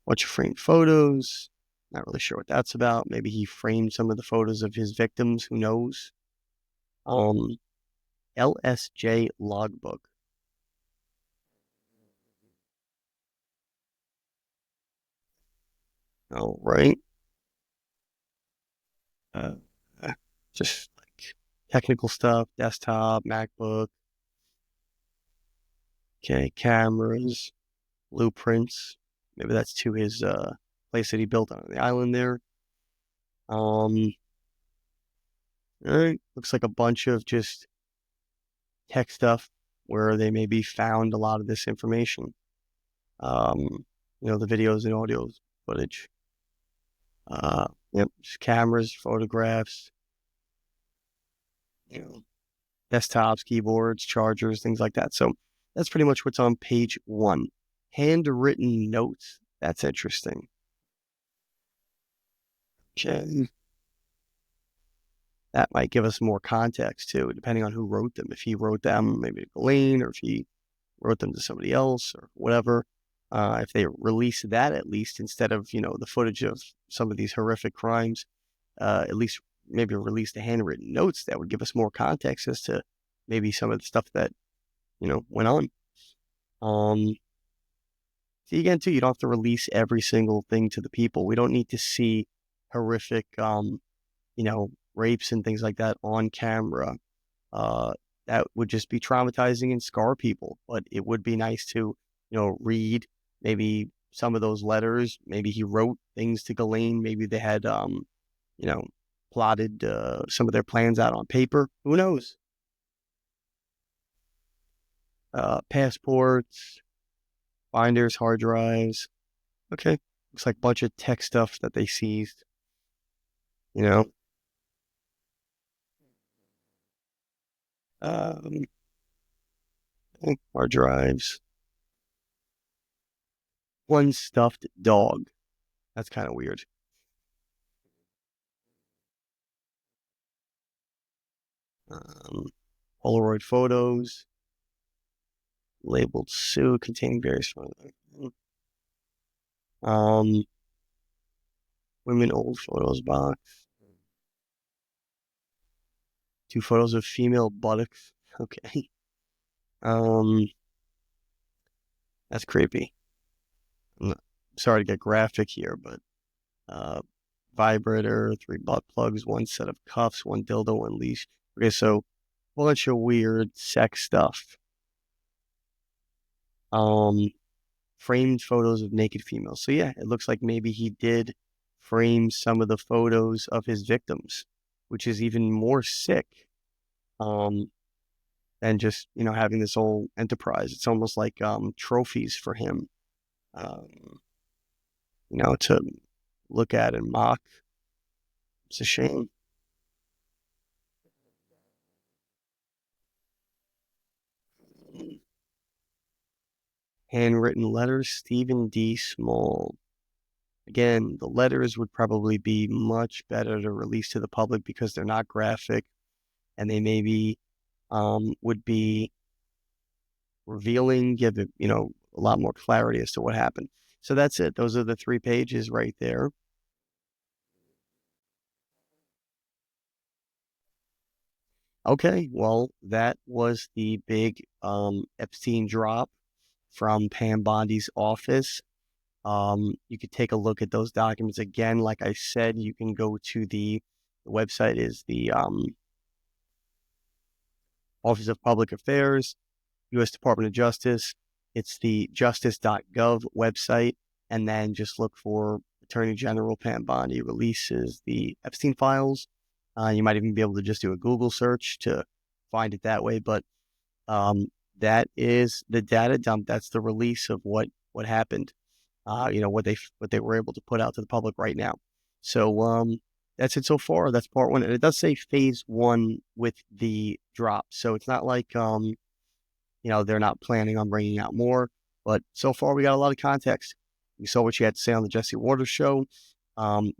Bunch of framed photos. Not really sure what that's about. Maybe he framed some of the photos of his victims. Who knows? LSJ logbook. All right. Uh, just like technical stuff, desktop, MacBook. Okay, cameras, blueprints. Maybe that's to his place that he built on the island there. All right. Looks like a bunch of just tech stuff where they maybe found a lot of this information. The videos and audio footage. Just cameras, photographs, desktops, keyboards, chargers, things like that. So that's pretty much what's on page 1. Handwritten notes. That's interesting. Okay. That might give us more context too, depending on who wrote them. If he wrote them maybe to Ghislaine, or if he wrote them to somebody else or whatever. If they release that at least instead of, the footage of some of these horrific crimes, at least maybe release the handwritten notes, that would give us more context as to maybe some of the stuff that, went on. See, again, too, you don't have to release every single thing to the people. We don't need to see horrific, rapes and things like that on camera. That would just be traumatizing and scar people. But it would be nice to, read maybe some of those letters. Maybe he wrote things to Ghislaine. Maybe they had, plotted some of their plans out on paper. Who knows? Passports, binders, hard drives. Okay. Looks like a bunch of tech stuff that they seized. Um, hard drives. 1 stuffed dog. That's kind of weird. Polaroid photos. Labeled Sue containing various women old photos box. 2 photos of female buttocks. Okay. That's creepy. I'm sorry to get graphic here, but vibrator, 3 butt plugs, 1 set of cuffs, 1 dildo, 1 leash. Okay, so a bunch of weird sex stuff. Framed photos of naked females. So yeah, it looks like maybe he did frame some of the photos of his victims, which is even more sick. Than just, having this whole enterprise. It's almost like trophies for him. To look at and mock. It's a shame. Handwritten letters, Stephen D. Small. Again, the letters would probably be much better to release to the public because they're not graphic and they maybe would be revealing, give it, a lot more clarity as to what happened. So that's it. Those are the 3 pages right there. Okay, well, that was the big Epstein drop from Pam Bondi's office. You could take a look at those documents again. Like I said, you can go to the website is the Office of Public Affairs, U.S. Department of Justice. It's the justice.gov website, and then just look for Attorney General Pam Bondi releases the Epstein files. You might even be able to just do a Google search to find it that way, but that is the data dump. That's the release of what happened. What they were able to put out to the public right now. So that's it so far. That's part 1, and it does say phase 1 with the drop. So it's not like they're not planning on bringing out more. But so far, we got a lot of context. We saw what she had to say on the Jesse Waters show.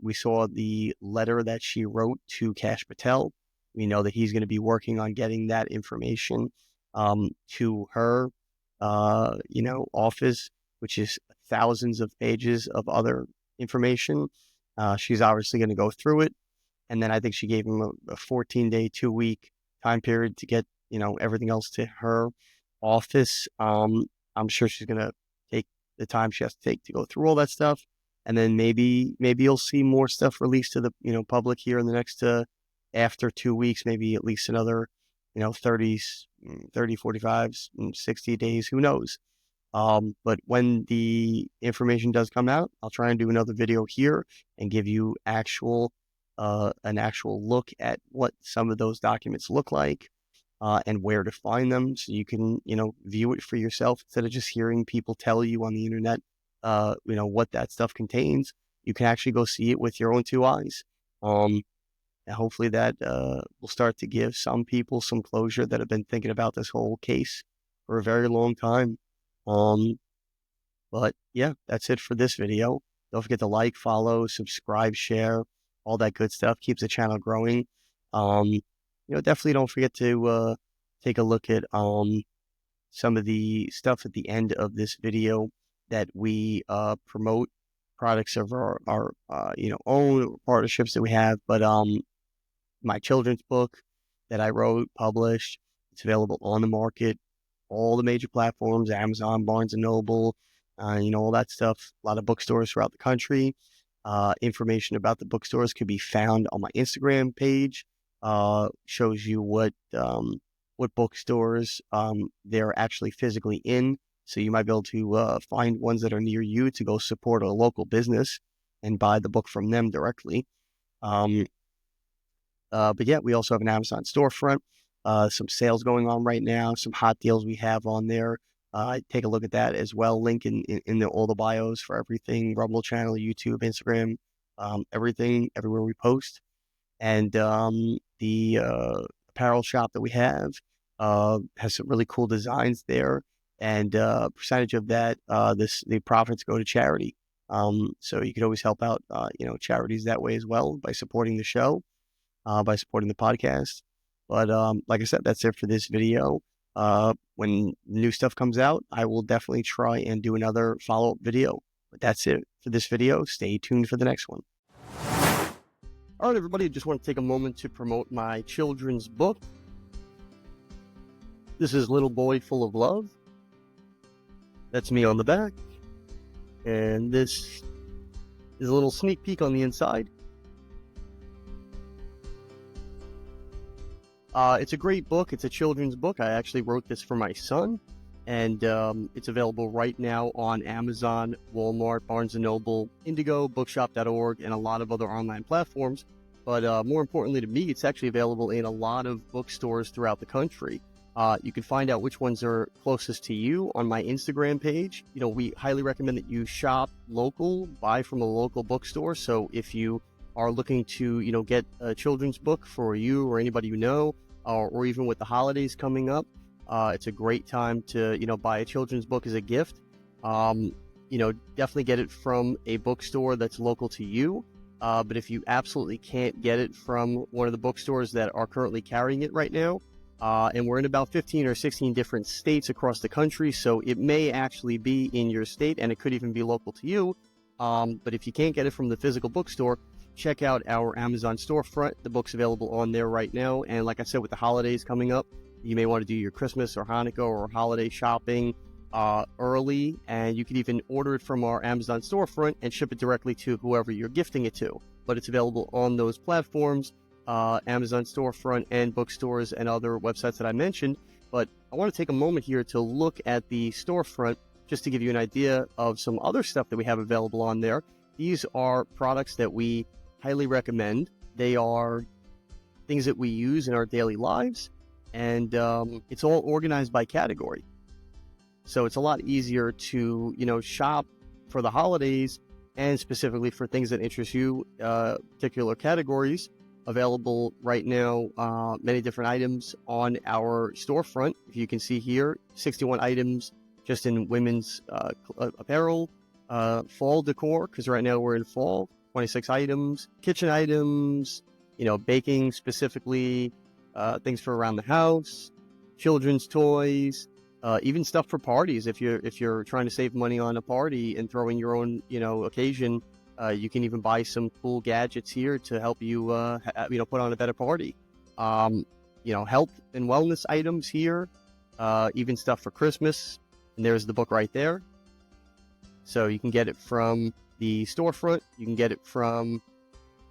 We saw the letter that she wrote to Kash Patel. We know that he's going to be working on getting that information to her, office, which is thousands of pages of other information. She's obviously going to go through it. And then I think she gave him a 14-day, 2-week time period to get, everything else to her office. I'm sure she's going to take the time she has to take to go through all that stuff. And then maybe you'll see more stuff released to the, public here in the next, after 2 weeks, maybe at least another, 30, 45, 60 days, who knows? But when the information does come out, I'll try and do another video here and give you an actual look at what some of those documents look like, and where to find them, so you can, view it for yourself instead of just hearing people tell you on the internet, what that stuff contains. You can actually go see it with your own 2 eyes. And hopefully that will start to give some people some closure that have been thinking about this whole case for a very long time. But yeah, that's it for this video. Don't forget to like, follow, subscribe, share, all that good stuff. Keeps the channel growing. Definitely don't forget to take a look at some of the stuff at the end of this video that we promote products of our own partnerships that we have. But my children's book that I wrote, published, it's available on the market, all the major platforms, Amazon, Barnes & Noble, all that stuff. A lot of bookstores throughout the country. Information about the bookstores can be found on my Instagram page. Shows you what bookstores they're actually physically in. So you might be able to find ones that are near you to go support a local business and buy the book from them directly. But yeah, we also have an Amazon storefront, some sales going on right now, some hot deals we have on there. Take a look at that as well. Link in all the bios for everything, Rumble channel, YouTube, Instagram, everything, everywhere we post. And the apparel shop that we have has some really cool designs there. And percentage of that, the profits go to charity. So you can always help out, charities that way as well by supporting the show, by supporting the podcast. But like I said, that's it for this video. When new stuff comes out, I will definitely try and do another follow-up video. But that's it for this video. Stay tuned for the next one. All right, everybody, I just want to take a moment to promote my children's book. This is Little Boy Full of Love. That's me on the back. And this is a little sneak peek on the inside. It's a great book. It's a children's book. I actually wrote this for my son, and it's available right now on Amazon, Walmart, Barnes & Noble, Indigo, bookshop.org, and a lot of other online platforms. But more importantly to me, it's actually available in a lot of bookstores throughout the country. You can find out which ones are closest to you on my Instagram page. We highly recommend that you shop local, buy from a local bookstore. So if you are looking to, get a children's book for you or anybody you know, or even with the holidays coming up, it's a great time to, buy a children's book as a gift. Definitely get it from a bookstore that's local to you. But if you absolutely can't get it from one of the bookstores that are currently carrying it right now, and we're in about 15 or 16 different states across the country, so it may actually be in your state, and it could even be local to you. But if you can't get it from the physical bookstore, check out our Amazon storefront. The book's available on there right now. And like I said, with the holidays coming up, you may want to do your Christmas or Hanukkah or holiday shopping early, and you can even order it from our Amazon storefront and ship it directly to whoever you're gifting it to. But it's available on those platforms, Amazon storefront and bookstores and other websites that I mentioned. But I want to take a moment here to look at the storefront just to give you an idea of some other stuff that we have available on there. These are products that we highly recommend. They are things that we use in our daily lives, and it's all organized by category. So it's a lot easier to, shop for the holidays and specifically for things that interest you, particular categories. Available right now, many different items on our storefront. If you can see here, 61 items just in women's apparel, fall decor, because right now we're in fall, 26 items, kitchen items, baking specifically, things for around the house, children's toys, even stuff for parties. If you're trying to save money on a party and throw in your own, occasion, you can even buy some cool gadgets here to help you, put on a better party. Health and wellness items here, even stuff for Christmas. And there's the book right there. So you can get it from the storefront. You can get it from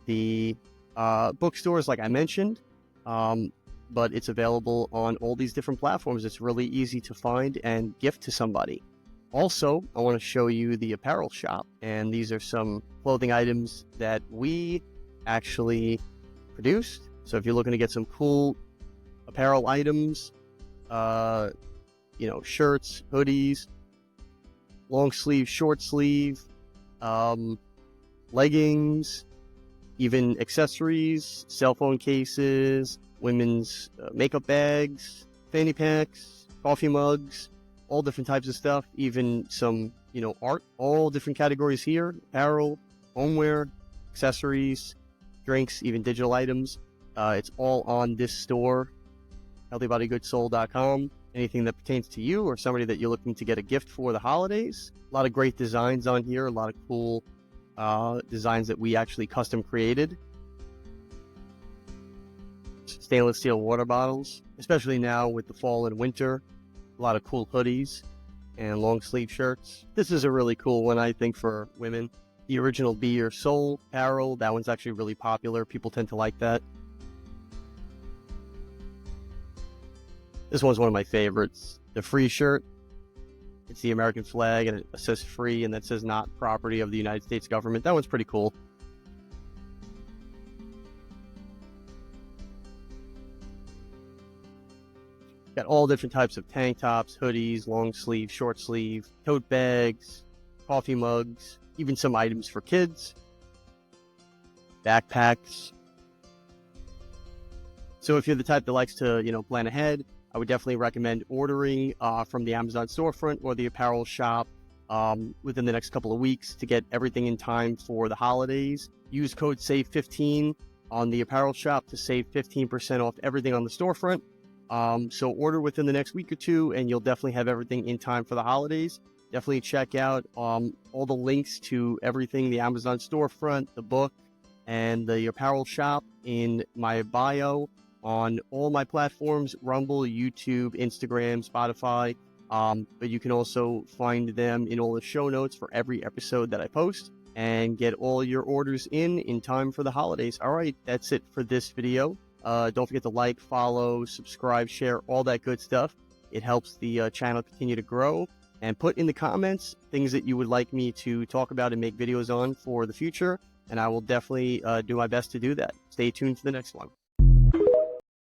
the bookstores, like I mentioned. But it's available on all these different platforms. It's really easy to find and gift to somebody. Also, I want to show you the apparel shop, and these are some clothing items that we actually produced. So if you're looking to get some cool apparel items, shirts, hoodies, long sleeve, short sleeve, leggings, even accessories, cell phone cases, women's makeup bags, fanny packs, coffee mugs, all different types of stuff, even some, art, all different categories here, apparel, homeware, accessories, drinks, even digital items. It's all on this store, healthybodygoodssold.com. Anything that pertains to you or somebody that you're looking to get a gift for the holidays. A lot of great designs on here, a lot of cool designs that we actually custom created. Stainless steel water bottles, especially now with the fall and winter. A lot of cool hoodies and long sleeve shirts. This is a really cool one, I think, for women. The original Be Your Soul apparel, that one's actually really popular. People tend to like that. This one's one of my favorites. The free shirt. It's the American flag, and it says free, and that says not property of the United States government. That one's pretty cool. Got all different types of tank tops, hoodies, long sleeve, short sleeve, tote bags, coffee mugs, even some items for kids, backpacks. So if you're the type that likes to, plan ahead, I would definitely recommend ordering from the Amazon storefront or the apparel shop within the next couple of weeks to get everything in time for the holidays. Use code SAVE15 on the apparel shop to save 15% off everything on the storefront. So order within the next week or two, and you'll definitely have everything in time for the holidays. Definitely check out all the links to everything, the Amazon storefront, the book, and the apparel shop in my bio on all my platforms, Rumble, YouTube, Instagram, Spotify. But you can also find them in all the show notes for every episode that I post and get all your orders in time for the holidays. All right, that's it for this video. Don't forget to like, follow, subscribe, share, all that good stuff. It helps the channel continue to grow. And put in the comments things that you would like me to talk about and make videos on for the future. And I will definitely do my best to do that. Stay tuned for the next one.